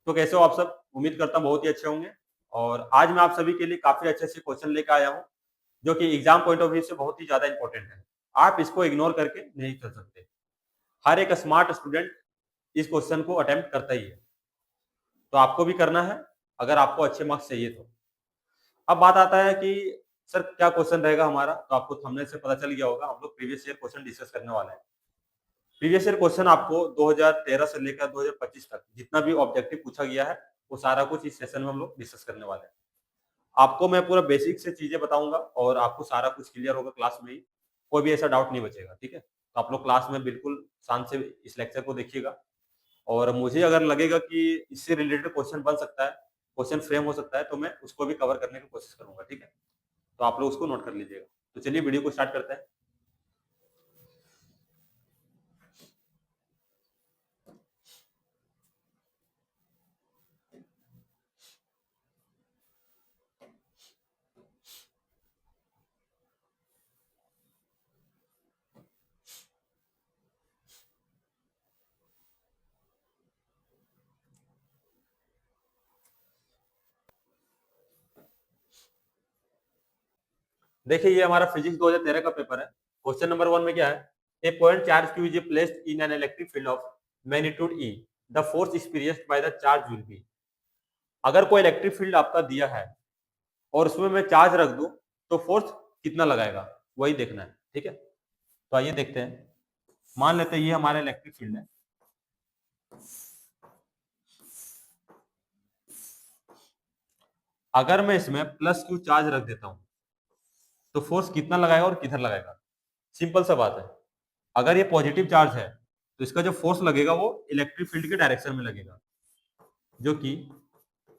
तो कैसे हो आप सब? उम्मीद करता हूँ बहुत ही अच्छे होंगे। और आज मैं आप सभी के लिए काफ़ी अच्छे-अच्छे क्वेश्चन लेके आया हूँ, जो कि एग्ज़ाम पॉइंट ऑफ व्यू से बहुत ही ज़्यादा इम्पोर्टेंट है। आप इसको इग्नोर करके नहीं चल सकते। हर एक स्मार्ट स्टूडेंट इस क्वेश्चन को अटेम्प्ट करता ही है। तो आपको भी करना है, अगर आपको अच्छे मार्क्स चाहिए तो। अब बात आता है कि सर क्या क्वेश्चन रहेगा हमारा? तो आपको थंबनेल से पता चल गया होगा, हम लोग प्रीवियस ईयर क्वेश्चन डिस्कस करने वाले हैं। प्रीवियस ईयर क्वेश्चन आपको 2013 से लेकर 2025 तक जितना भी ऑब्जेक्टिव पूछा गया है, वो सारा कुछ इस सेशन में हम लोग डिस्कस करने वाले हैं। आपको मैं पूरा बेसिक से चीजें बताऊंगा और आपको सारा कुछ क्लियर होगा क्लास में ही। कोई भी ऐसा डाउट नहीं बचेगा, ठीक है? तो आप लोग क्लास में बिल्कुल शांत से इस लेक्चर को देखिएगा। और मुझे अगर लगेगा कि इससे रिलेटेड क्वेश्चन बन सकता है, क्वेश्चन फ्रेम हो सकता है, तो मैं उसको भी कवर करने की कोशिश करूंगा, ठीक है? तो आप लोग उसको नोट कर लीजिएगा। तो चलिए वीडियो को स्टार्ट करते हैं। देखिए, ये हमारा फिजिक्स 2013 का पेपर है। क्वेश्चन नंबर 1 में क्या है? A point charge q is placed in an electric field of magnitude E. The force experienced by the charge will be. अगर कोई इलेक्ट्रिक फील्ड आपका दिया है और उसमें मैं चार्ज रख दूं, तो फोर्स कितना लगाएगा, वही देखना है, ठीक है? तो आइए देखते हैं। मान लेते हैं ये हमारा इलेक्ट्रिक फील्ड है। अगर मैं इसमें प्लस क्यू चार्ज रख देता हूं, तो फोर्स कितना लगाएगा और किधर लगाएगा? सिंपल सा बात है। अगर ये पॉजिटिव चार्ज है, तो इसका जो फोर्स लगेगा वो इलेक्ट्रिक फील्ड के डायरेक्शन में लगेगा, जो कि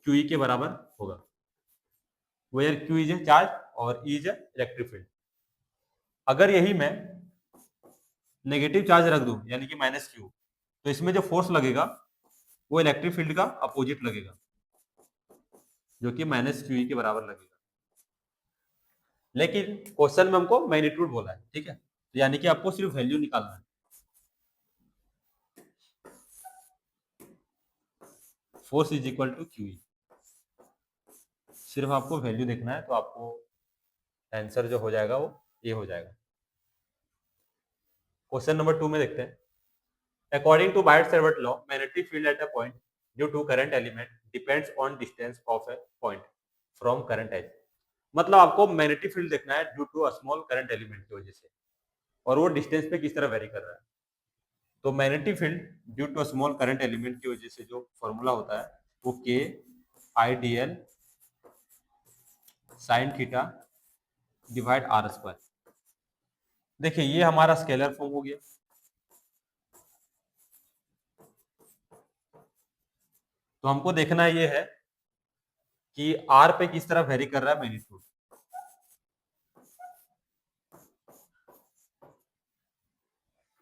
क्यू के बराबर होगा। Where Q is a charge और E is a electric field. अगर यही मैं नेगेटिव चार्ज रख दूं, यानी कि माइनस क्यू, तो इसमें जो फोर्स लगेगा वो इलेक्ट्रिक फील्ड का अपोजिट लगेगा, जो कि माइनस क्यू के बराबर लगेगा। लेकिन क्वेश्चन में हमको मैग्नीट्यूड बोला है, ठीक है? यानी कि आपको सिर्फ वैल्यू निकालना है। Force is equal to Q. सिर्फ आपको वैल्यू देखना है, तो आपको आंसर जो हो जाएगा वो ये हो जाएगा। क्वेश्चन नंबर 2 में देखते हैं। According to Biot Savart law, magnetic field at a point due to current element depends on distance of a point from current edge. मतलब आपको मैग्नेटिक फील्ड देखना है due to a small current element की वजह से, और वो डिस्टेंस पे किस तरह वेरी कर रहा है। तो magnetic field due to small current element की वजह से जो फॉर्मूला होता है वो K I D L sine theta divide R square. देखिए, ये हमारा स्केलर फॉर्म हो गया। तो हमको देखना ये है कि आर पे किस तरह वेरी कर रहा है मैग्नीट्यूड।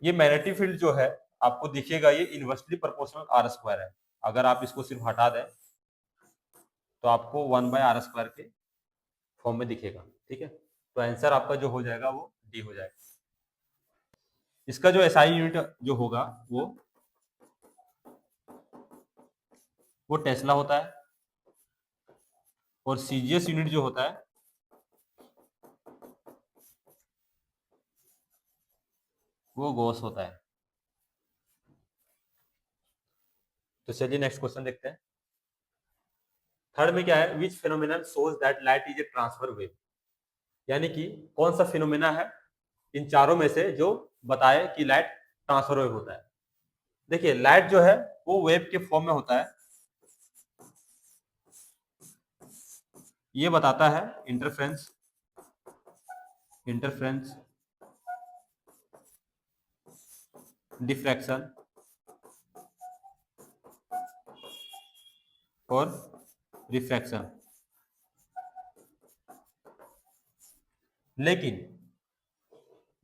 ये मैग्नेटिक फील्ड जो है आपको दिखेगा, ये इनवर्सली प्रोपोर्शनल आर स्क्वायर है। अगर आप इसको सिर्फ हटा दें, तो आपको 1/r² के फॉर्म में दिखेगा, ठीक है? तो आंसर आपका जो हो जाएगा वो डी हो जाएगा। इसका जो एसआई यूनिट जो होगा वो टेस्ला होता है, और सीजीएस यूनिट जो होता है वो गॉस होता है। तो चलिए नेक्स्ट क्वेश्चन देखते हैं। थर्ड में क्या है? Which phenomenon shows that light is a transfer wave. यानी कि कौन सा फिनोमिना है इन चारों में से जो बताए कि लाइट ट्रांसफर वेव होता है। देखिए, लाइट जो है वो वेव के फॉर्म में होता है। ये बताता है इंटरफ्रेंस, इंटरफ्रेंस, डिफ्रैक्शन और रिफ्रैक्शन। लेकिन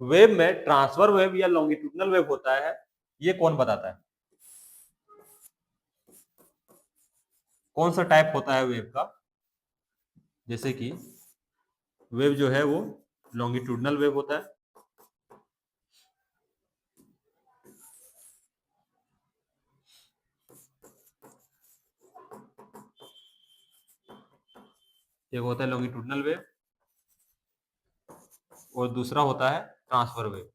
वेव में ट्रांसफर वेव या लॉन्गिट्यूडनल वेव होता है, ये कौन बताता है? कौन सा टाइप होता है वेव का? जैसे कि वेव जो है वो लॉन्गिट्यूडनल वेव होता है, एक होता है लॉन्गिट्यूडनल वेव और दूसरा होता है ट्रांसफर वेव।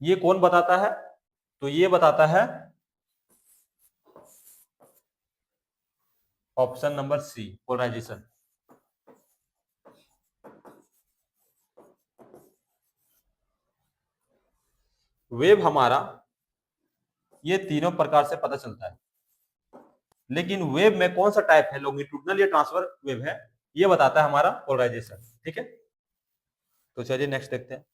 ये कौन बताता है? तो ये बताता है option number C, polarization. Wave हमारा ये तीनों प्रकार से पता चलता है, लेकिन वेव में कौन सा टाइप है, लॉन्गिट्यूडनल या ट्रांसफर वेव है, ये बताता है हमारा पोलराइजेशन। ठीक है, तो चलिए नेक्स्ट देखते हैं।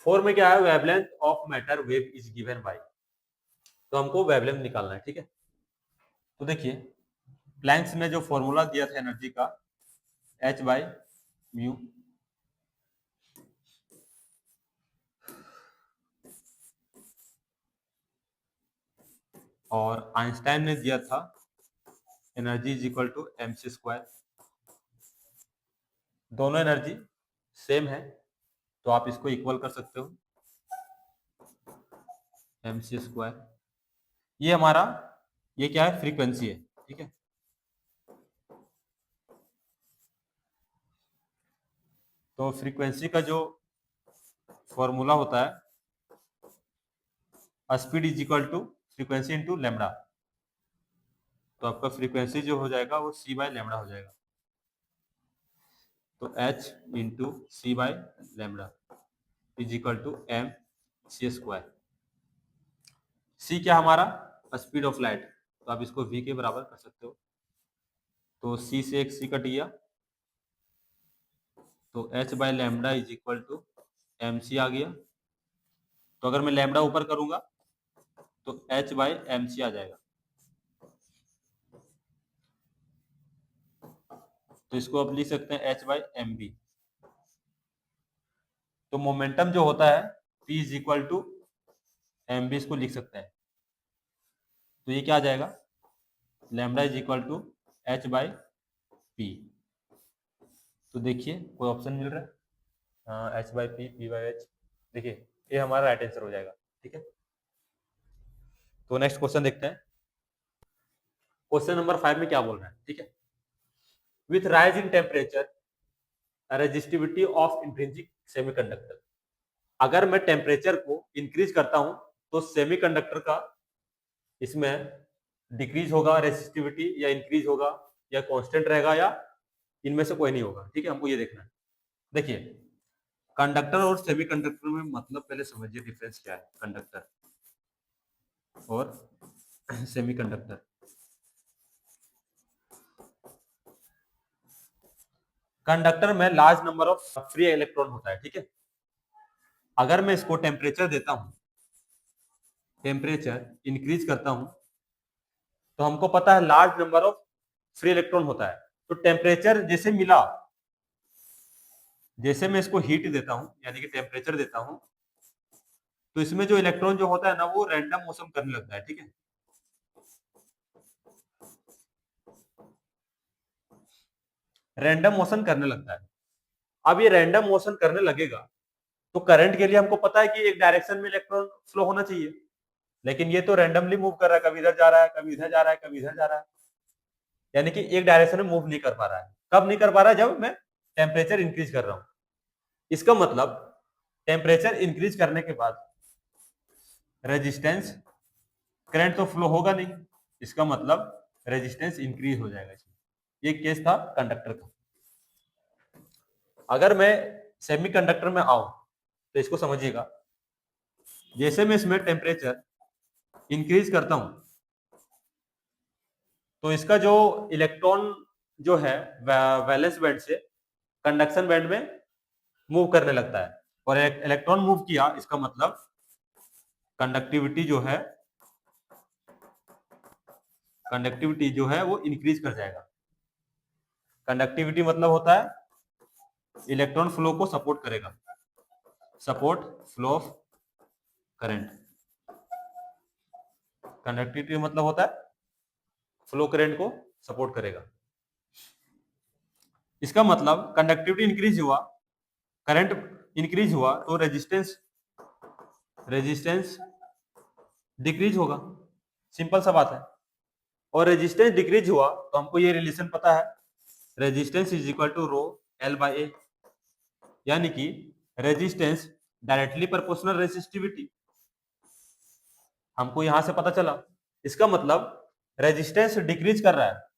4 में क्या है, wavelength of matter wave is given bye. तो हमको वेवलेंथ निकालना है। ठीक है, तो देखिए प्लैंक्स ने जो फॉर्मूला दिया था एनर्जी का, h बाई म्यू, और आइंस्टाइन ने दिया था energy is equal to mc square. दोनों एनर्जी सेम है तो आप इसको इक्वल कर सकते हो, mc स्क्वायर। ये हमारा ये क्या है, फ्रीक्वेंसी है। ठीक है, तो फ्रीक्वेंसी का जो फॉर्मूला होता है, speed is equal to frequency into lambda. तो आपका फ्रीक्वेंसी जो हो जाएगा वो c बाय लेमडा हो जाएगा। तो h into C bye lambda is equal to m C square. सी क्या हमारा, स्पीड ऑफ लाइट, तो आप इसको v के बराबर कर सकते हो। तो c से एक c कट गया, तो h by lambda is equal to m c आ गया। तो अगर मैं लेमडा ऊपर करूंगा तो h बाय एम सी आ जाएगा। तो इसको आप लिख सकते हैं h बाय एम बी। तो मोमेंटम जो होता है p is equal to m b, इसको लिख सकते हैं। तो ये क्या आ जाएगा, lambda is equal to h by p. तो देखिए कोई ऑप्शन मिल रहा है, हाँ H by P, P by H. देखिए ये हमारा राइट आंसर हो जाएगा। ठीक है, तो नेक्स्ट क्वेश्चन देखते हैं। क्वेश्चन नंबर 5 में क्या बोल रहा है। ठीक है, with rise in temperature resistivity of intrinsic semiconductor. अगर मैं टेम्परेचर को इंक्रीज करता हूं तो सेमीकंडक्टर का इसमें डिक्रीज होगा रेसिस्टिविटी, या इंक्रीज होगा, या कांस्टेंट रहेगा, या इनमें से कोई नहीं होगा। ठीक है, हमको ये देखना है। देखिए कंडक्टर और सेमीकंडक्टर में मतलब पहले समझिए डिफरेंस क्या है, कंडक्टर और सेमीकंडक्टर। कंडक्टर में large number of free electron होता है। ठीक है, अगर मैं इसको टेम्परेचर देता हूं, टेम्परेचर इंक्रीज करता हूं, तो हमको पता है large number of free electron होता है। तो टेम्परेचर जैसे मिला, जैसे मैं इसको हीट देता हूं यानी कि टेम्परेचर देता हूं, तो इसमें जो इलेक्ट्रॉन जो होता है ना वो रैंडम मोशन करने लगता है। ठीक है, रैंडम मोशन करने लगता है। अब ये रैंडम मोशन करने लगेगा तो करंट के लिए हमको पता है कि एक डायरेक्शन में इलेक्ट्रॉन फ्लो होना चाहिए, लेकिन ये तो रैंडमली मूव कर रहा है, कभी इधर जा रहा है, कभी इधर जा रहा है, कभी इधर जा रहा है, यानी कि एक डायरेक्शन में मूव नहीं कर पा रहा है। कब नहीं कर पा रहा है, जब मैं टेम्परेचर इंक्रीज कर रहा हूं। इसका मतलब टेम्परेचर इंक्रीज करने के बाद रेजिस्टेंस, करंट तो फ्लो होगा नहीं, इसका मतलब रेजिस्टेंस इंक्रीज हो जाएगा। ये केस था कंडक्टर का। अगर मैं सेमीकंडक्टर में आऊं तो इसको समझिएगा, जैसे मैं इसमें टेम्परेचर इंक्रीज करता हूं तो इसका जो इलेक्ट्रॉन जो है वैलेंस बैंड से कंडक्शन बैंड में मूव करने लगता है, और इलेक्ट्रॉन मूव किया, इसका मतलब कंडक्टिविटी जो है, कंडक्टिविटी जो है वो इंक्रीज कर जाएगा। कंडक्टिविटी मतलब होता है इलेक्ट्रॉन फ्लो को सपोर्ट करेगा, support flow of current. Conductivity मतलब होता है फ्लो करंट को सपोर्ट करेगा। इसका मतलब कंडक्टिविटी इंक्रीज हुआ, करंट इंक्रीज हुआ, तो रेजिस्टेंस, रेजिस्टेंस डिक्रीज होगा, सिंपल सा बात है। और रेजिस्टेंस डिक्रीज हुआ तो हमको ये रिलेशन पता है, resistance is equal to rho l by a, यानी कि रेजिस्टेंस डायरेक्टली प्रोपोर्शनल रेजिस्टिविटी, हमको यहां से पता चला। इसका मतलब रेजिस्टेंस डिक्रीज कर रहा है,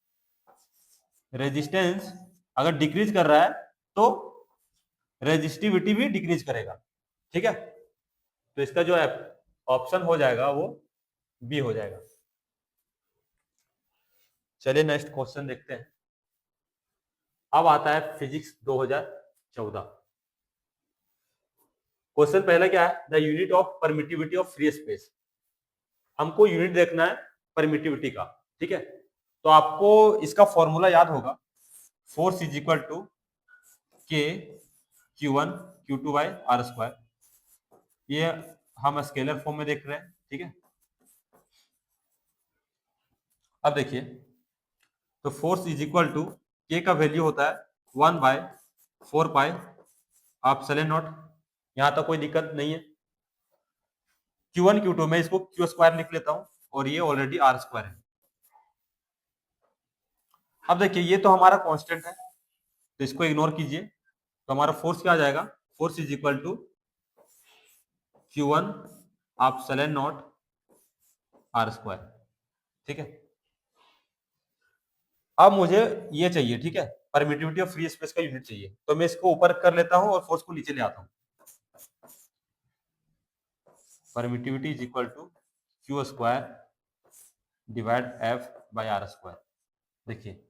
रेजिस्टेंस अगर डिक्रीज कर रहा है तो रेजिस्टिविटी भी डिक्रीज करेगा, ठीक है। तो इसका जो ऑप्शन हो जाएगा वो बी हो जाएगा। चलिए नेक्स्ट क्वेश्चन देखते हैं। अब आता है फिजिक्स 2014। क्वेश्चन पहला क्या है, the unit of permittivity of free space. हमको यूनिट देखना है परमिटिविटी का, ठीक है। तो आपको इसका फॉर्मूला याद होगा, फोर्स इज इक्वल टू के Q1 Q2 by R square. ये हम स्केलर फॉर्म में देख रहे हैं, ठीक है। अब देखिए, तो फोर्स इज इक्वल टू के का वैल्यू होता है 1 बाय 4 पाई आप सेलेन नॉट, यहां तक कोई दिक्कत नहीं है। Q1 Q2 में इसको क्यू स्क्वायर लिख लेता हूं और ये ऑलरेडी आर स्क्वायर है। अब देखिए ये तो हमारा कांस्टेंट है, तो इसको इग्नोर कीजिए। तो हमारा फोर्स क्या आ जाएगा, force is equal to Q1 आप सेलेन नॉट आर स्क्वायर, ठीक है। अब मुझे ये चाहिए, ठीक है, परमिटिविटी ऑफ फ्री स्पेस का यूनिट चाहिए। तो मैं इसको ऊपर कर लेता हूं और फोर्स को नीचे ले आता हूं। Permittivity is equal to Q square divide F by R square. देखिए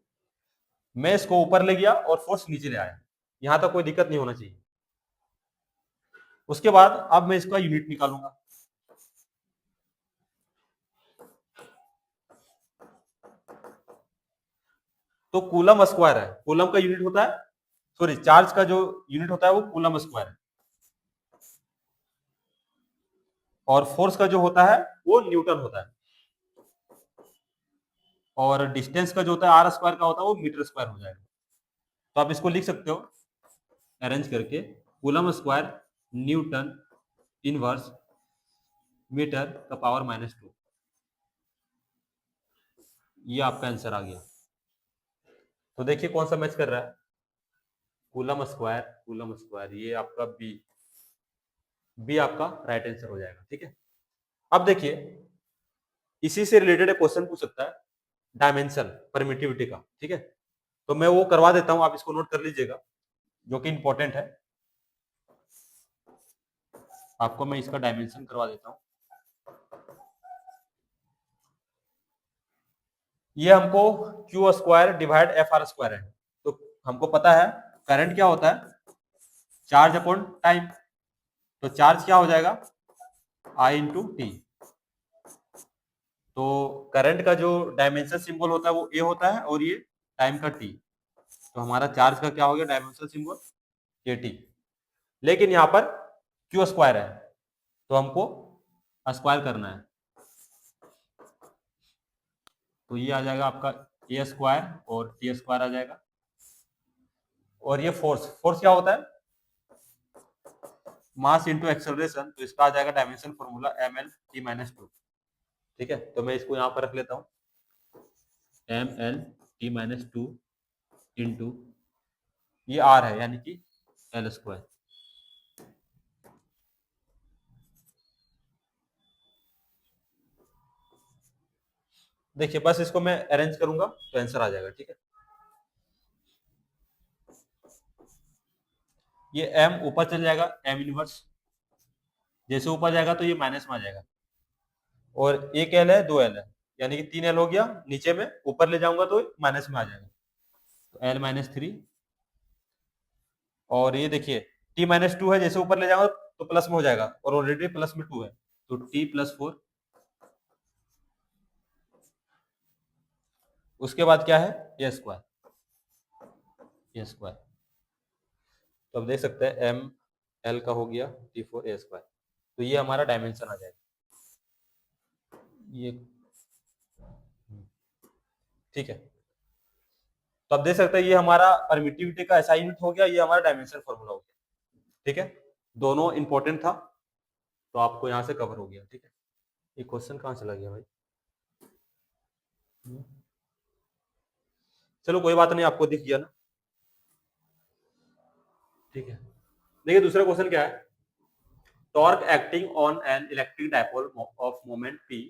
मैं इसको ऊपर ले गया और फोर्स नीचे ले आया, यहां तक कोई दिक्कत नहीं होना चाहिए। उसके बाद अब मैं इसका यूनिट निकालूंगा। तो कूलम स्क्वायर है, कूलम का यूनिट होता है, सॉरी चार्ज का जो यूनिट होता है वो कूलम स्क्वायर है, और फोर्स का जो होता है वो न्यूटन होता है, और डिस्टेंस का जो होता है आर स्क्वायर का होता है वो मीटर स्क्वायर हो जाएगा। तो आप इसको लिख सकते हो अरेंज करके, coulomb square newton inverse metre का पावर -2। ये आपका आंसर आ गया। तो देखिए कौन सा मैच कर रहा है, कूलम स्क्वायर, कूलम स्क्वायर, ये आपका बी, बी आपका राइट आंसर हो जाएगा, ठीक है। अब देखिए इसी से रिलेटेड एक क्वेश्चन पूछ सकता है, डायमेंशन परमिटिविटी का, ठीक है। तो मैं वो करवा देता हूं, आप इसको नोट कर लीजिएगा, जो कि इंपॉर्टेंट है। आपको मैं इसका डायमेंशन करवा देता हूं। ये हमको Q square divide F R square है। तो हमको पता है करंट क्या होता है, चार्ज अपॉन टाइम। तो चार्ज क्या हो जाएगा, आई इंटू टी। तो करंट का जो डायमेंशन सिंबल होता है वो ए होता है, और ये टाइम का टी। तो हमारा चार्ज का क्या हो गया डायमेंशन सिंबल, के टी। लेकिन यहाँ पर क्यू स्क्वायर है, तो हमको स्क्वायर करना है। तो ये आ जाएगा आपका ए स्क्वायर और टी स्क्वायर आ जाएगा। और ये फोर्स, फोर्स क्या होता है, मास इंटू एक्सेलरेशन। तो इसका आ जाएगा dimension formula M L T -2, ठीक है। तो मैं इसको यहाँ पर रख लेता हूँ, एम एल टी -2 इंटू ये आर है, यानी कि एल स्क्वायर। देखिए बस इसको मैं अरेंज करूंगा तो आंसर आ जाएगा, ठीक है। ये m ऊपर चल जाएगा, m इनवर्स, जैसे ऊपर जाएगा तो ये माइनस में आ जाएगा। और एक एल है, दो एल है, यानी कि 3 एल हो गया, नीचे में ऊपर ले जाऊंगा तो माइनस में आ जाएगा, तो एल -3। और ये देखिए t -2 है, जैसे ऊपर ले जाऊंगा तो प्लस में हो जाएगा, और ऑलरेडी प्लस में 2 है, तो t+4। उसके बाद क्या है, ए स्क्वायर, ए स्क्वायर। तो अब देख सकते हैं एम एल का हो गया t4 ए स्क्वायर। तो ये हमारा डायमेंशन आ जाएगा, ये ठीक है। तो अब देख सकते हैं ये हमारा परमिटिविटी का ऐसा यूनिट हो गया, ये हमारा डायमेंशन फॉर्मूला हो गया, ठीक है। दोनों इंपॉर्टेंट था, तो आपको यहाँ से कवर हो गया, ठीक है। ये क्वेश्चन कहाँ चला गया भाई? चलो कोई बात नहीं, आपको दिख गया ना, ठीक है। देखिए दूसरा क्वेश्चन क्या है, torque acting on an electric dipole of moment p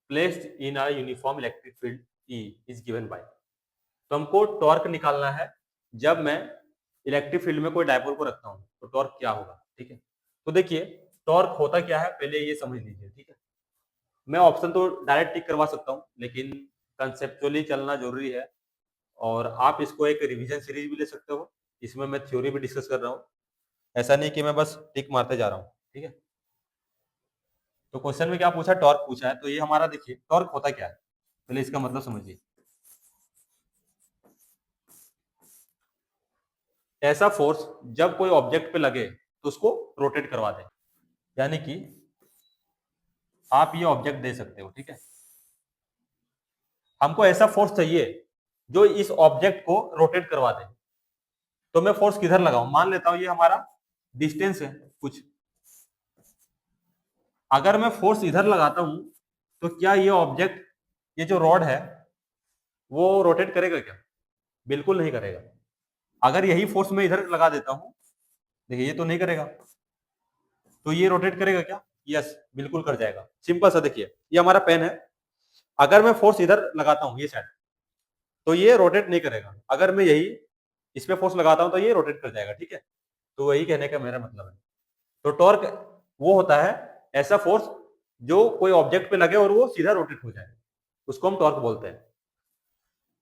placed in a uniform electric field E is given by। तो हमको टॉर्क निकालना है जब मैं इलेक्ट्रिक फील्ड में कोई डायपोल को रखता हूं, तो टॉर्क क्या होगा, ठीक है। तो देखिए टॉर्क होता क्या है पहले ये समझ लीजिए, ठीक है। मैं ऑप्शन तो डायरेक्ट टिक करवा सकता हूं, लेकिन कंसेप्चुअली चलना जरूरी है। और आप इसको एक रिवीजन सीरीज भी ले सकते हो, इसमें मैं थ्योरी भी डिस्कस कर रहा हूँ, ऐसा नहीं कि मैं बस टिक मारते जा रहा हूँ, ठीक है। तो क्वेश्चन में क्या पूछा, टॉर्क पूछा है, तो ये हमारा देखिए टॉर्क होता क्या है, पहले इसका मतलब समझिए। ऐसा फोर्स जब कोई ऑब्जेक्ट पे लगे तो उसको रोटेट करवा दे, यानी कि आप ये ऑब्जेक्ट दे सकते हो, ठीक है। हमको ऐसा फोर्स चाहिए जो इस ऑब्जेक्ट को रोटेट करवा दे। तो मैं फोर्स किधर लगाऊं, मान लेता हूं ये हमारा डिस्टेंस है कुछ। अगर मैं फोर्स इधर लगाता हूं तो क्या ये ऑब्जेक्ट, ये जो रॉड है वो रोटेट करेगा क्या? बिल्कुल नहीं करेगा। अगर यही फोर्स मैं इधर लगा देता हूं, देखिए ये तो नहीं करेगा, तो ये रोटेट करेगा क्या? यस, बिल्कुल कर जाएगा। सिंपल सा, देखिए ये हमारा पेन है, अगर मैं फोर्स इधर लगाता हूं ये साइड, तो ये रोटेट नहीं करेगा। अगर मैं यही इस पे फोर्स लगाता हूं तो ये रोटेट कर जाएगा, ठीक है। तो वही कहने का मेरा मतलब है। तो टॉर्क वो होता है ऐसा फोर्स जो कोई ऑब्जेक्ट पे लगे और वो सीधा रोटेट हो जाए, उसको हम टॉर्क बोलते हैं।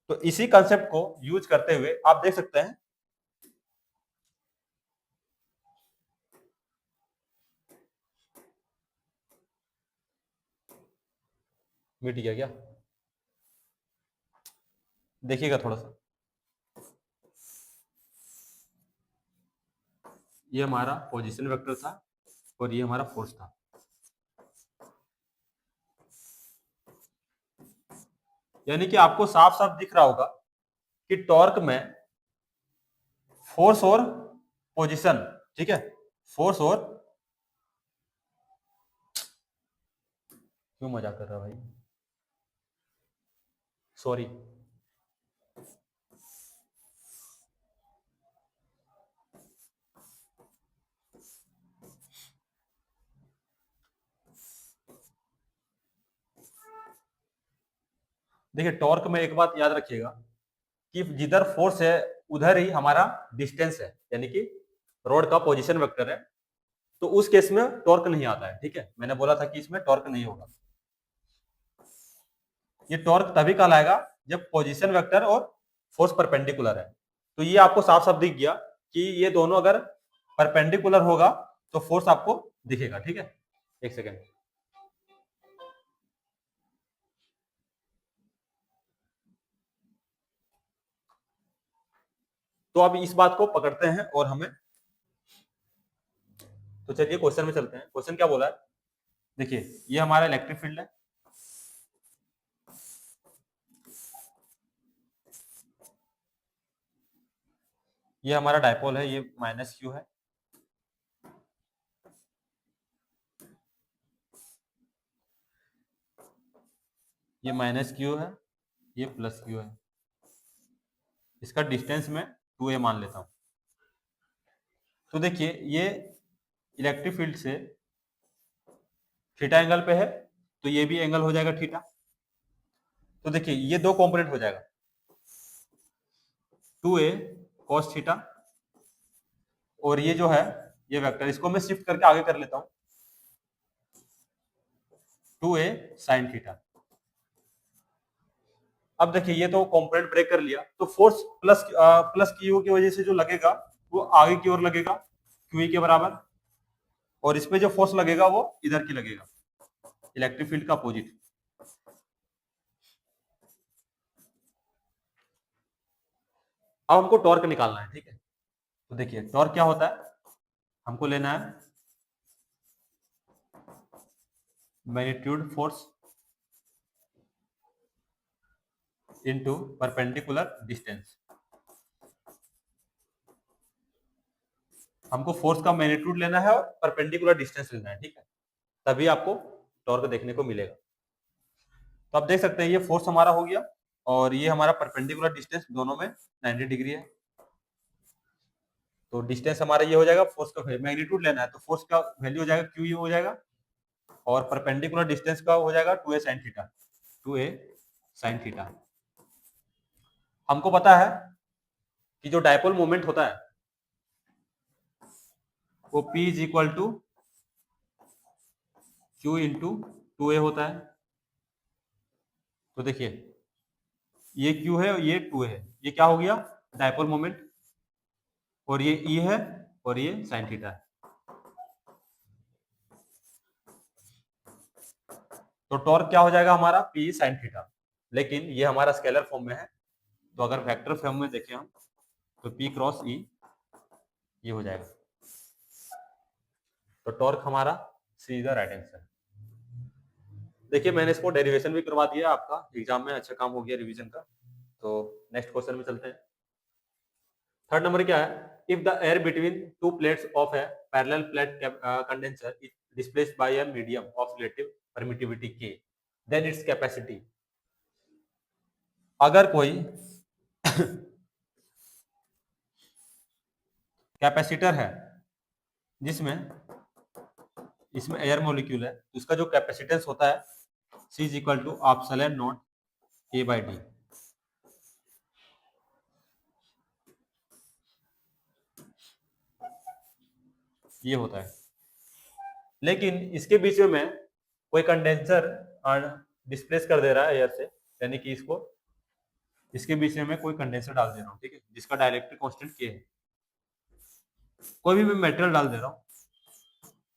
तो इसी कंसेप्ट को यूज करते हुए आप देख सकते हैं, मिट गया क्या? देखिएगा थोड़ा सा, ये हमारा पोजीशन वेक्टर था और ये हमारा फोर्स था। यानी कि आपको साफ साफ दिख रहा होगा कि टॉर्क में फोर्स और पोजीशन, ठीक है, फोर्स और, क्यों मजाक कर रहा भाई, सॉरी। देखिए टॉर्क में एक बात याद रखिएगा कि जिधर फोर्स है उधर ही हमारा डिस्टेंस है, यानी कि रोड का पोजीशन वेक्टर है। तो उस केस में टॉर्क नहीं आता है, ठीक है। मैंने बोला था कि इसमें टॉर्क नहीं होगा। ये टॉर्क तभी कहलाएगा जब पोजीशन वेक्टर और फोर्स परपेंडिकुलर है। तो ये आपको साफ साफ दिख गया कि ये दोनों अगर परपेंडिकुलर होगा तो फोर्स आपको दिखेगा, ठीक है। एक सेकेंड, तो अब इस बात को पकड़ते हैं और हमें, तो चलिए क्वेश्चन में चलते हैं। क्वेश्चन क्या बोला है, देखिए ये हमारा इलेक्ट्रिक फील्ड है, ये हमारा डायपोल है, ये माइनस क्यू है, ये माइनस क्यू है, ये प्लस क्यू है। इसका डिस्टेंस में 2a मान लेता हूं। तो देखिए ये इलेक्ट्रिक फील्ड से थीटा एंगल पे है, तो ये भी एंगल हो जाएगा थीटा। तो देखिए ये दो कंपोनेंट हो जाएगा, 2a cos थीटा, और ये जो है ये वेक्टर, इसको मैं शिफ्ट करके आगे कर लेता हूं, 2a sin थीटा। अब देखिए ये तो कंपोनेंट ब्रेक कर लिया, तो फोर्स प्लस क्यू की वजह से जो लगेगा वो आगे की ओर लगेगा क्यू के बराबर, और इसमें जो फोर्स लगेगा वो इधर की लगेगा, इलेक्ट्रिक फील्ड का अपोजिट। अब हमको टॉर्क निकालना है, ठीक है। तो देखिए टॉर्क क्या होता है, हमको लेना है magnitude force into perpendicular distance. हमको फोर्स का मैग्नीट्यूड लेना है और परपेंडिकुलर डिस्टेंस लेना है, ठीक है, तभी आपको टॉर्क देखने को मिलेगा। तो आप देख सकते हैं ये फोर्स हमारा हो गया और ये हमारा परपेंडिकुलर डिस्टेंस दोनों में 90 डिग्री है। तो डिस्टेंस हमारा ये हो जाएगा, फोर्स का मैग्नीट्यूड लेना है तो फोर्स का वैल्यू हो जाएगा क्यू यू हो जाएगा और परपेंडिकुलर डिस्टेंस का हो जाएगा 2a sin theta, 2a sin theta. हमको पता है कि जो डायपोल मोमेंट होता है वो P is equal to Q into 2a होता है। तो देखिए ये Q है ये 2a है, ये क्या हो गया डायपोल मोमेंट, और ये E है और ये sin थीटा है। तो टॉर्क क्या हो जाएगा हमारा P sin थीटा, लेकिन ये हमारा स्केलर फॉर्म में है। तो अगर वेक्टर फॉर्म में देखें हम तो P क्रॉस E ये हो जाएगा। तो टॉर्क हमारा सी इज द राइट आंसर। देखिए मैंने इसको डेरिवेशन भी करवा दिया आपका एग्जाम में, अच्छा काम हो गया रिवीजन का। तो नेक्स्ट क्वेश्चन में चलते हैं। थर्ड नंबर क्या है, if the air between two plates of A parallel plate condenser is displaced by a medium of relative permittivity के, देन इट्स कैपेसिटी। अगर कोई कैपेसिटर है जिसमें इसमें एयर मॉलिक्यूल है तो इसका जो कैपेसिटेंस होता है C is equal to epsilon naught A by D. ये होता है, लेकिन इसके बीच में कोई कंडेंसर डिस्प्लेस कर दे रहा है एयर से, यानी कि इसको इसके बीच में मैं कोई कंडेंसर डाल दे रहा हूँ, ठीक है, जिसका डायइलेक्ट्रिक कांस्टेंट K है। कोई भी मैं मेटेरियल डाल दे रहा हूँ,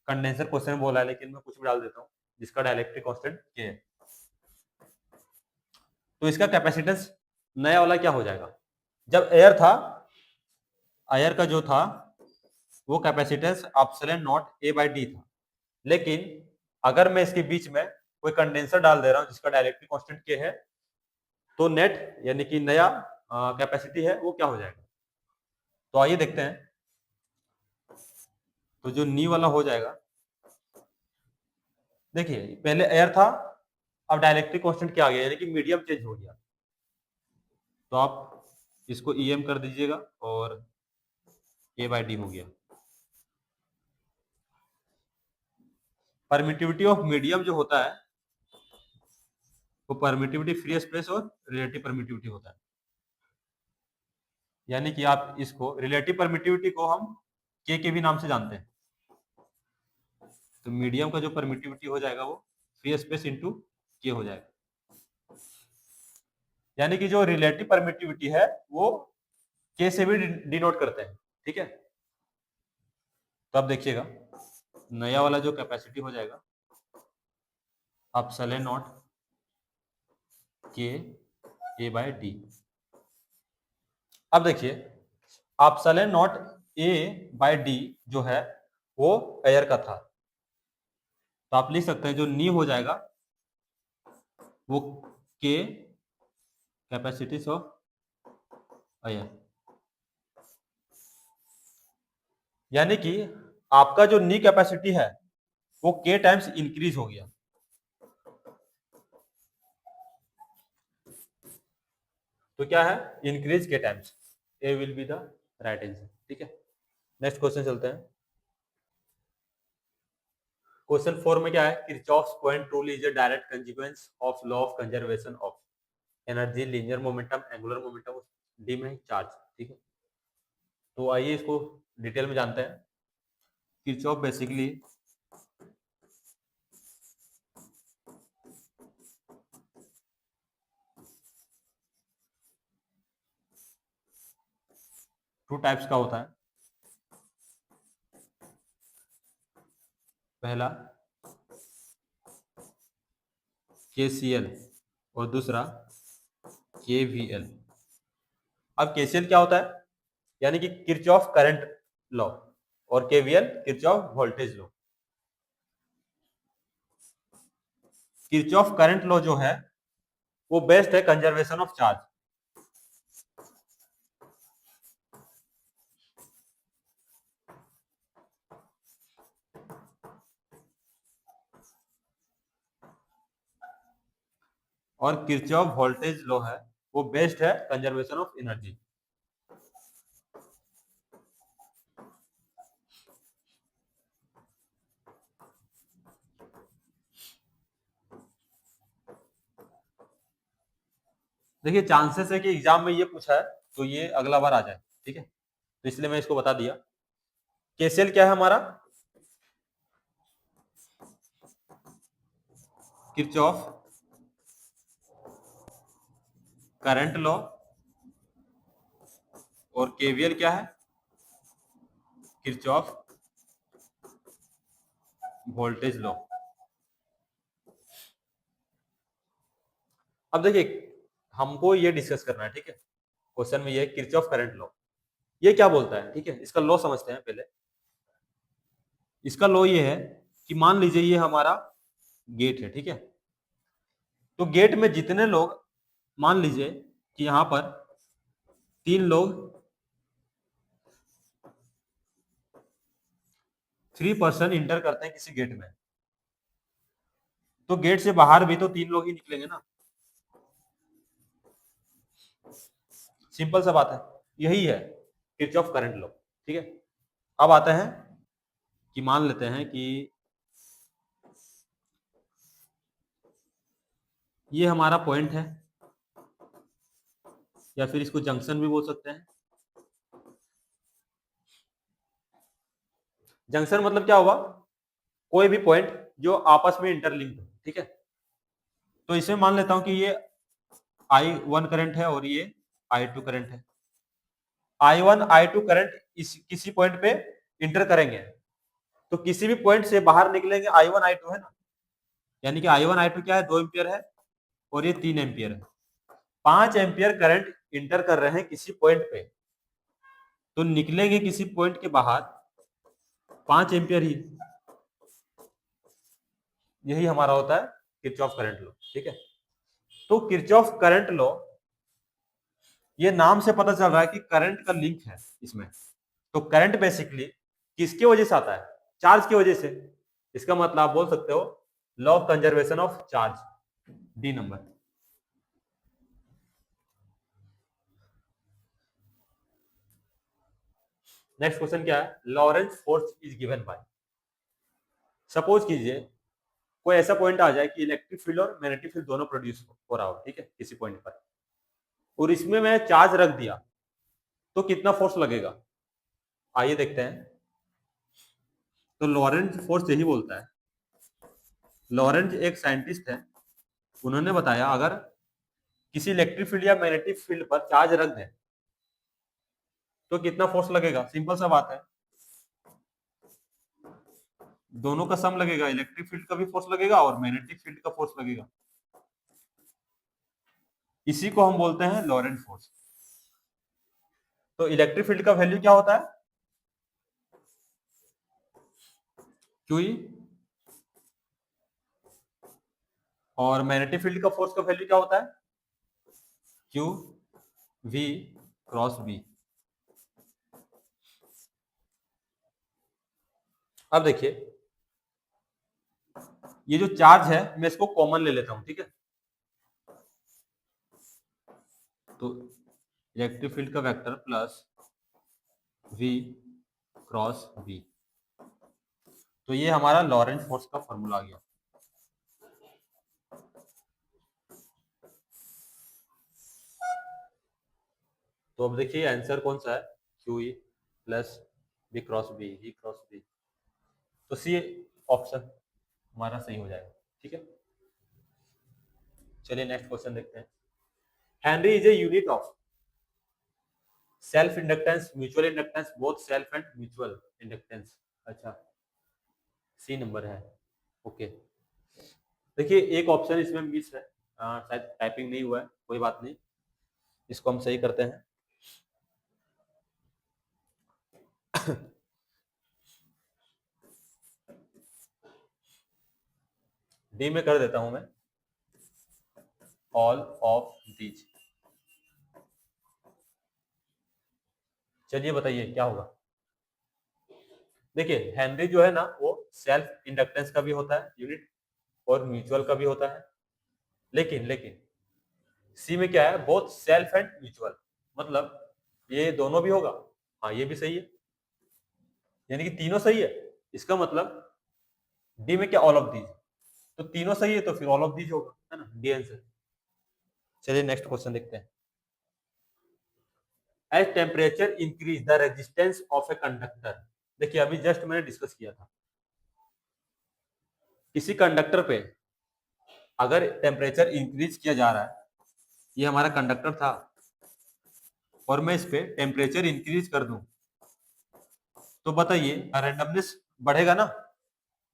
कंडेंसर क्वेश्चन में बोला है लेकिन मैं कुछ भी डाल देता हूँ जिसका डायइलेक्ट्रिक कांस्टेंट K है। तो इसका कैपेसिटेंस नया वाला क्या हो जाएगा, जब एयर था, एयर का जो था वो capacitance epsilon naught A by D था, लेकिन अगर मैं इसके बीच में कोई कंडेंसर डाल दे रहा हूँ जिसका डायइलेक्ट्रिक कांस्टेंट K है, तो नेट यानी कि नया कैपेसिटी है वो क्या हो जाएगा। तो आइए देखते हैं। तो जो नी वाला हो जाएगा, देखिए पहले एयर था, अब डायइलेक्ट्रिक कांस्टेंट क्या आ गया, यानी कि मीडियम चेंज हो गया। तो आप इसको EM कर दीजिएगा और A बाई डी हो गया। परमिटिविटी ऑफ मीडियम जो होता है वो परमिटिविटी फ्री स्पेस और रिलेटिव परमिटिविटी होता है, यानी कि आप इसको रिलेटिव परमिटिविटी को हम K के भी नाम से जानते हैं। तो मीडियम का जो परमिटिविटी हो जाएगा वो फ्री स्पेस इंटू K हो जाएगा, यानी कि जो रिलेटिव परमिटिविटी है वो K से भी डिनोट करते हैं, ठीक है। तो अब देखिएगा नया वाला जो कैपेसिटी हो जाएगा epsilon not K A by D. अब देखिए epsilon naught A by D जो है वो एयर का था, तो आप लिख सकते हैं जो नी हो जाएगा वो K कैपेसिटी ऑफ एयर, यानी कि आपका जो नी कैपेसिटी है वो K टाइम्स इंक्रीज हो गया। तो क्या है increase K times, A will be the right answer, ठीक है। नेक्स्ट क्वेश्चन चलते हैं। क्वेश्चन 4 में क्या है, Kirchhoff's current rule is a direct consequence of law of conservation of energy, linear momentum, angular momentum, D में चार्ज, ठीक है। तो आइए इसको डिटेल में जानते हैं। किरचॉफ बेसिकली टू टाइप्स का होता है। पहला KCL और दूसरा KVL। अब KCL क्या होता है, यानी कि किरचॉफ करंट लॉ, और KVL Kirchhoff voltage law. Kirchhoff current law जो है वो बेस्ड है कंजर्वेशन ऑफ चार्ज। और किरचॉफ वोल्टेज लॉ है वो बेस्ड है कंजर्वेशन ऑफ एनर्जी। देखिए चांसेस है कि एग्जाम में ये पूछा है तो ये अगला बार आ जाए, ठीक है, तो इसलिए मैं इसको बता दिया। केसीएल क्या है हमारा? Kirchhoff current law. और केवीएल क्या है? Kirchhoff voltage law. अब देखिए हमको ये डिस्कस करना है, ठीक है, क्वेश्चन में ये किरचॉफ करंट लॉ ये क्या बोलता है, ठीक है, इसका लॉ समझते हैं पहले। इसका लॉ ये है कि मान लीजिए ये हमारा गेट है, ठीक है, तो गेट में जितने लोग, मान लीजिए कि यहां पर 3 लोग 3 पर्सन इंटर करते हैं किसी गेट में, तो गेट से बाहर भी तो 3 लोग ही निकलेंगे ना। सिंपल सा बात है, यही है किरचॉफ करंट लॉ, ठीक है। अब आते हैं कि मान लेते हैं कि ये हमारा पॉइंट है, या फिर इसको जंक्शन भी बोल सकते हैं। जंक्शन मतलब क्या होगा? कोई भी पॉइंट जो आपस में इंटरलिंक्ड हो, ठीक है। तो इसमें मान लेता हूं कि ये I1 करंट है और ये I2 करंट है। I1 I2 करंट इस किसी पॉइंट पे इंटर करेंगे, तो किसी भी पॉइंट से बाहर निकलेंगे I1 I2 है ना, यानी कि I1 I2 क्या है? 2 एम्पियर है और ये 3 एम्पियर है। 5 एम्पियर करंट इंटर कर रहे हैं किसी पॉइंट पे, तो निकलेंगे किसी पॉइंट के बाहर 5 एम्पियर ही। यही हमारा होता है किरचॉफ करंट लॉ, ठीक है। तो किरचॉफ करंट लॉ, ये नाम से पता चल रहा है कि करंट का लिंक है इसमें। तो करंट बेसिकली किसकी वजह से आता है? चार्ज की वजह से। इसका मतलब आप बोल सकते हो law of conservation of charge, D number. Next question क्या है? Lorentz force is given by. Suppose कीजिए कोई ऐसा पॉइंट आ जाए कि इलेक्ट्रिक फील्ड और मैग्नेटिक फील्ड दोनों प्रोड्यूस हो रहा हो, ठीक है, किसी पॉइंट पर, और इसमें मैं चार्ज रख दिया, तो कितना फोर्स लगेगा? आइए देखते हैं। तो लॉरेंज फोर्स यही बोलता है। लॉरेंज एक साइंटिस्ट है, उन्होंने बताया अगर किसी इलेक्ट्रिक फील्ड या मैग्नेटिक फील्ड पर चार्ज रख दें तो कितना फोर्स लगेगा। सिंपल सा बात है, दोनों का सम लगेगा, इलेक्ट्रिक फील्ड का भी फोर्स लगेगा और मैग्नेटिक फील्ड का फोर्स लगेगा। इसी को हम बोलते हैं लॉरेंट फोर्स। तो इलेक्ट्रिक फील्ड का वैल्यू क्या होता है? Q E. और मैग्नेटिक फील्ड का फोर्स का वैल्यू क्या होता है? Q V cross B. अब देखिए ये जो चार्ज है मैं इसको कॉमन ले लेता हूं, ठीक है। तो इलेक्ट्रिक फील्ड का vector plus v cross b, तो ये हमारा लॉरेंट फोर्स का फॉर्मूला आ गया। तो अब देखिए आंसर कौन सा है? Q e plus b cross b, e cross b. तो सी ऑप्शन हमारा सही हो जाएगा, ठीक है। चलिए नेक्स्ट क्वेश्चन देखते हैं। Henry is a unit of self inductance, mutual inductance, both self and mutual inductance. अच्छा, सी नंबर है, ओके। देखिए एक ऑप्शन इसमें मिस है, शायद टाइपिंग नहीं हुआ है, कोई बात नहीं, इसको हम सही करते हैं। डी में कर देता हूं मैं, ऑल ऑफ दीज। चलिए बताइए क्या होगा। देखिए हेनरी जो है ना वो सेल्फ इंडक्टेंस का भी होता है यूनिट और म्यूचुअल का भी होता है, लेकिन लेकिन सी में क्या है, बोथ सेल्फ एंड म्यूचुअल, मतलब ये दोनों भी होगा। हाँ ये भी सही है, यानी कि तीनों सही है। इसका मतलब डी में क्या, ऑल ऑफ दीज, तो तीनों सही है तो फिर ऑल ऑफ दीज होगा, है ना, डी आंसर। चलिए नेक्स्ट क्वेश्चन देखते हैं। As temperature increase the resistance of a conductor. देखिए अभी जस्ट मैंने डिस्कस किया था, किसी कंडक्टर पे अगर टेम्परेचर इंक्रीज किया जा रहा है, ये हमारा कंडक्टर था और मैं इस पे टेम्परेचर इंक्रीज कर दूं, तो बताइए रैंडमनेस बढ़ेगा ना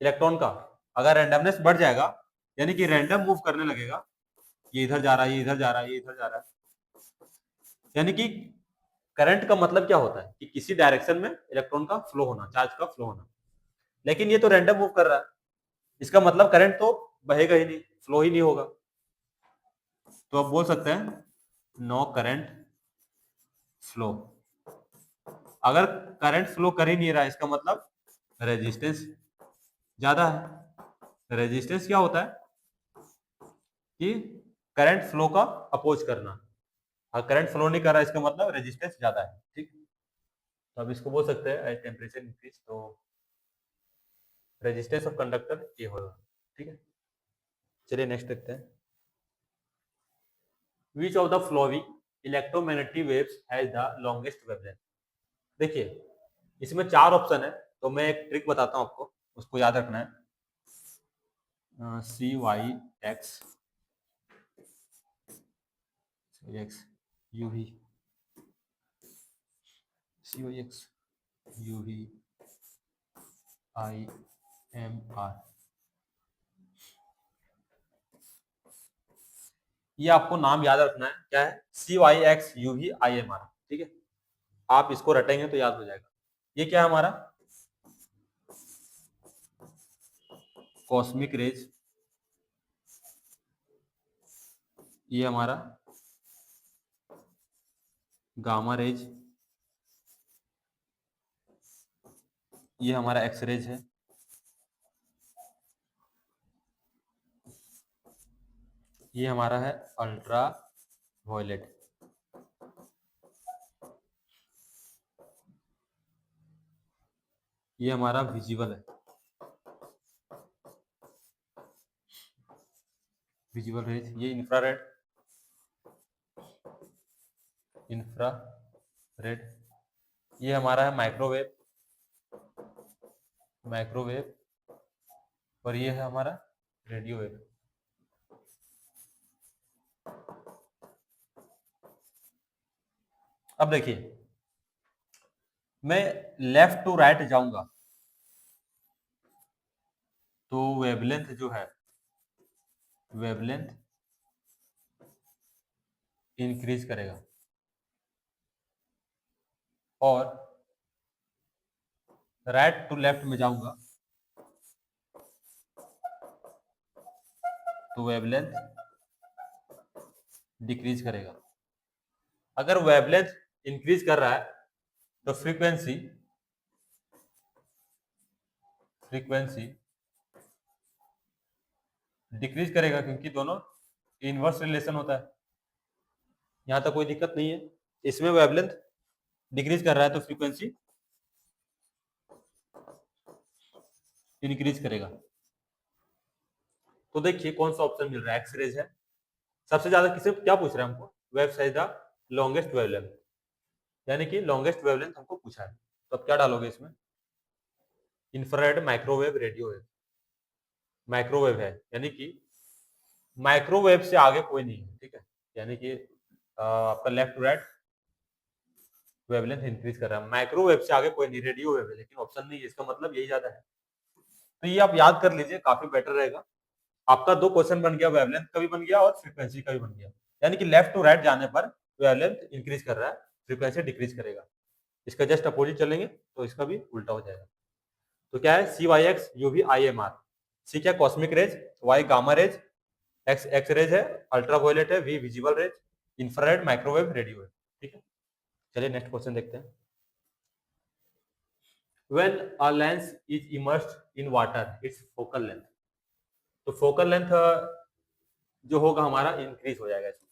इलेक्ट्रॉन का। अगर रैंडमनेस बढ़ जाएगा यानी कि रैंडम मूव करने लगेगा, ये इधर जा रहा है, ये इधर जा रहा है, ये इधर जा रहा है, यानी कि करंट का मतलब क्या होता है कि किसी डायरेक्शन में इलेक्ट्रॉन का फ्लो होना, चार्ज का फ्लो होना। लेकिन ये तो रैंडम मूव कर रहा है, इसका मतलब करंट तो बहेगा ही नहीं, फ्लो ही नहीं होगा। तो आप बोल सकते हैं नो करंट फ्लो। अगर करंट फ्लो कर ही नहीं रहा है, इसका मतलब रेजिस्टेंस ज्यादा है। रेजिस्टेंस क्या होता है कि करंट फ्लो का अपोज करना। अगर करंट फ्लो नहीं कर रहा है, इसका मतलब रेजिस्टेंस ज्यादा है, ठीक। तो अब इसको बोल सकते हैं एज टेम्परेचर इंक्रीज, तो रेजिस्टेंस ऑफ कंडक्टर ये होगा, ठीक है। चलिए नेक्स्ट देखते हैं। Which of the flowing electromagnetic waves has the longest wavelength. देखिए इसमें चार ऑप्शन है, तो मैं एक ट्रिक बताता हूं आपको, उसको याद रखना है। C Y X X U V, C Y X U V I M R, ये आपको नाम याद रखना है। क्या है, C Y X U V I M R, ठीक है। आप इसको रटेंगे तो याद हो जाएगा। ये क्या है हमारा, कॉस्मिक रेज, ये हमारा गामा रेज, ये हमारा एक्स रेज है, ये हमारा है अल्ट्रा वायलेट, ये हमारा विजिबल है, विजिबल रेज। ये इंफ्रारेड, इंफ्रारेड, ये हमारा है माइक्रोवेव, माइक्रोवेव, और ये है हमारा रेडियो वेव। अब देखिए मैं लेफ्ट टू राइट जाऊंगा तो वेवलेंथ जो है, वेवलेंथ इंक्रीज करेगा, और राइट टू लेफ्ट में जाऊंगा तो वेवलेंथ डिक्रीज करेगा। अगर वेवलेंथ इंक्रीज कर रहा है तो फ्रीक्वेंसी, फ्रीक्वेंसी डिक्रीज करेगा, क्योंकि दोनों इनवर्स रिलेशन होता है। यहां तक कोई दिक्कत नहीं है। इसमें वेवलेंथ डिक्रीज कर रहा है तो फ्रीक्वेंसी इंक्रीज करेगा। तो देखिए कौन सा ऑप्शन मिल रहा है, एक्स रेज है सबसे ज्यादा। किसे क्या पूछ रहा है हमको, wave size the longest wavelength, यानी कि लॉन्गेस्ट वेवलेंथ हमको पूछा है। तो अब क्या डालोगे इसमें, infrared, microwave, radio wave. Microwave है, यानी कि माइक्रोवेव से आगे कोई नहीं है, ठीक है। यानी कि आपका left to right wavelength increase कर रहा है, माइक्रोवेव से आगे कोई नहीं, रेडियो वेव है, लेकिन ऑप्शन नहीं है, इसका मतलब यही ज्यादा है। तो ये आप याद कर लीजिए, काफी बेटर रहेगा। आपका दो क्वेश्चन बन गया, वेवलेंथ का भी बन गया और फ्रीक्वेंसी का भी बन गया। यानी कि लेफ्ट टू राइट जाने पर वेवलेंथ इंक्रीज कर रहा है, फ्रीक्वेंसी डिक्रीज करेगा। इसका जस्ट अपोजिट चलेंगे तो इसका भी उल्टा हो जाएगा। तो क्या है, C Y X U V I M R. C क्या, cosmic rays, Y gamma rays, X X rays है, अल्ट्रा वायलेट है, V visible rays, infrared, microwave, radio wave, ठीक है। चलिए नेक्स्ट क्वेश्चन देखते हैं। When a lens is immersed in water, its focal length। तो focal length जो होगा हमारा इंक्रीज हो जाएगा इसमें।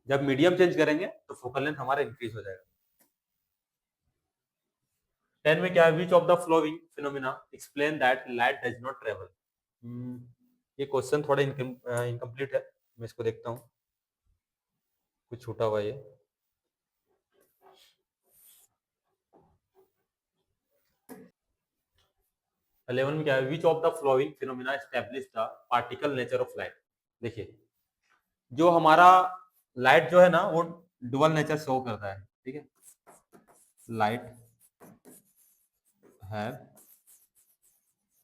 जब मीडियम चेंज करेंगे तो फोकल लेंथ हमारा इंक्रीज हो जाएगा। 10 में क्या है, which of the flowing phenomena explain that light does not travel. ये क्वेश्चन थोड़ा इनकम्प्लीट है, मैं इसको देखता हूँ, कुछ छूटा हुआ ये। इलेवन में क्या है, which of the flowing phenomena establish the particle nature of light. देखिए, जो हमारा लाइट जो है ना वो डुअल नेचर शो करता है, ठीक है। लाइट है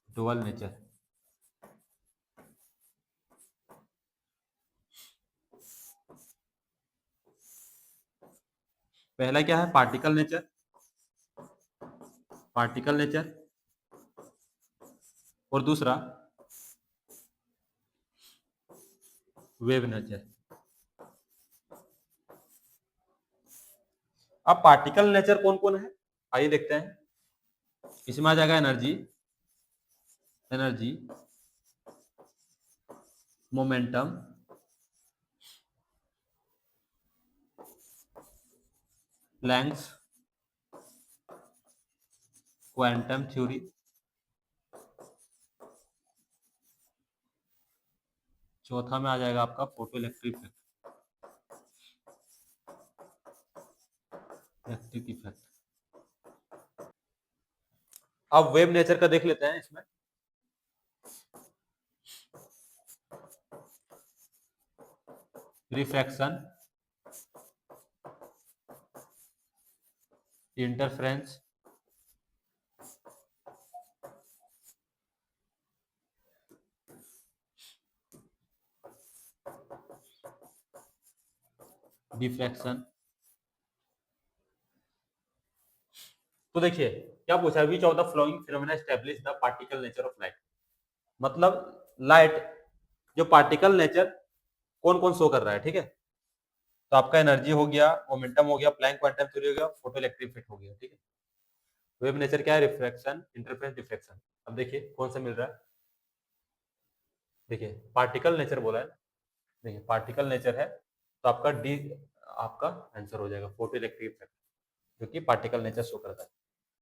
डुअल नेचर। पहला क्या है, पार्टिकल नेचर, पार्टिकल नेचर, और दूसरा वेव नेचर। अब पार्टिकल नेचर कौन कौन है, आइए देखते हैं। इसमें आ जाएगा energy, energy, momentum, Planck's quantum theory, चौथा में आ जाएगा आपका फोटो इलेक्ट्रिक इफेक्ट। अब वेव नेचर का देख लेते हैं। इसमें रिफ्रैक्शन, इंटरफ्रेंस, डिफ्रैक्शन। तो देखिए क्या पूछा है, which of the flowing phenomena establish the particle nature of light. मतलब लाइट जो पार्टिकल नेचर कौन कौन शो कर रहा है, ठीक है। तो आपका एनर्जी हो गया, मोमेंटम हो गया, प्लैंक क्वांटम थ्योरी हो गया, फोटो इलेक्ट्रिक इफेक्ट हो गया, ठीक है। वेव नेचर क्या है, रिफ्रैक्शन, इंटरफेरेंस, डिफ्रैक्शन। अब देखिए कौन सा मिल रहा है, देखिए पार्टिकल नेचर बोला है, देखिए पार्टिकल नेचर है, तो आपका डी आपका आंसर हो जाएगा फोटो इलेक्ट्रिक इफेक्ट, जो कि पार्टिकल नेचर शो करता है।